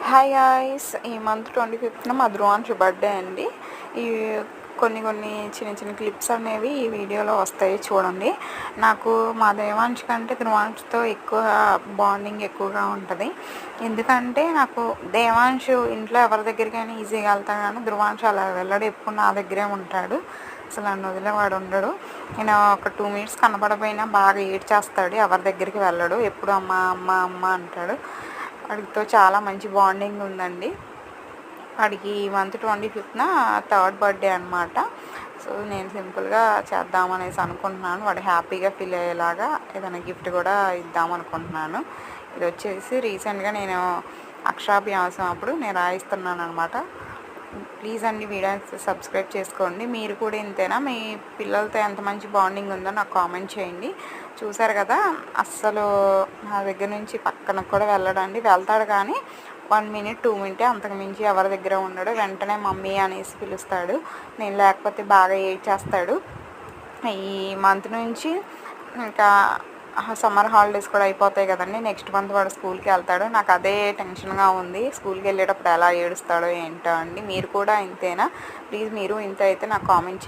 Hi guys! ఈ month 25న మా ధ్రువాంశు birthday అండి. ఈ కొన్ని చిన్న చిన్న క్లిప్స్ అనేవి ఈ వీడియోలో వస్తాయి చూడండి. నాకు మా దేవాంశ్ కంటే ధ్రువాంశుతో ఎక్కువ బాండింగ్ ఎక్కువగా ఉంటుంది. ఎందుకంటే నాకు దేవాంశు ఇంట్లో ఎవరి దగ్గరికైనా ఈజీగా వెళ్తాడు, కానీ ధ్రువాంశు అలా వెళ్ళడు. ఎప్పుడు నా దగ్గరే ఉంటాడు. అసలు నన్ను వదిలేవాడు ఉండడు. నేను ఒక 2 మినిట్స్ కనపడపోయినా బాగా ఏడ్చేస్తాడు. ఎవరి దగ్గరికి వెళ్ళడు. ఎప్పుడు అమ్మ అమ్మ అమ్మ అంటాడు. వాడితో చాలా మంచి బాండింగ్ ఉందండి. వాడికి ఈ మంత్ 25న 3rd బర్త్డే అనమాట. సో నేను సింపుల్గా చేద్దామనేసి అనుకుంటున్నాను. వాడు హ్యాపీగా ఫీల్ అయ్యేలాగా ఏదైనా గిఫ్ట్ కూడా ఇద్దామనుకుంటున్నాను. ఇది వచ్చేసి రీసెంట్గా నేను అక్షరాభ్యాసం అప్పుడు నేను రాయిస్తున్నాను అనమాట. ప్లీజ్ అండి వీడియోని సబ్స్క్రైబ్ చేసుకోండి. మీరు కూడా ఇంతేనా? మీ పిల్లలతో ఎంత మంచి బాండింగ్ ఉందో నాకు కామెంట్ చేయండి. చూసారు కదా, అస్సలు నా దగ్గర నుంచి పక్కన కూడా వెళ్ళడండి. వెళ్తాడు కానీ 1 మినిట్ 2 మినిటే, అంతకు మించి ఎవరి దగ్గర ఉండడు. వెంటనే మమ్మీ అనేసి పిలుస్తాడు. నేను లేకపోతే బాగా ఏడ్చేస్తాడు. ఈ మంత్ నుంచి ఇంకా సమ్మర్ హాలిడేస్ కూడా అయిపోతాయి కదండి. నెక్స్ట్ మంత్ వాడు స్కూల్కి వెళ్తాడు. నాకు అదే టెన్షన్గా ఉంది. స్కూల్కి వెళ్ళేటప్పుడు ఎలా ఏడుస్తాడో ఏంటో అండి. మీరు కూడా ఇంతేనా? ప్లీజ్ మీరు ఇంత అయితే నాకు కామెంట్ చేయండి.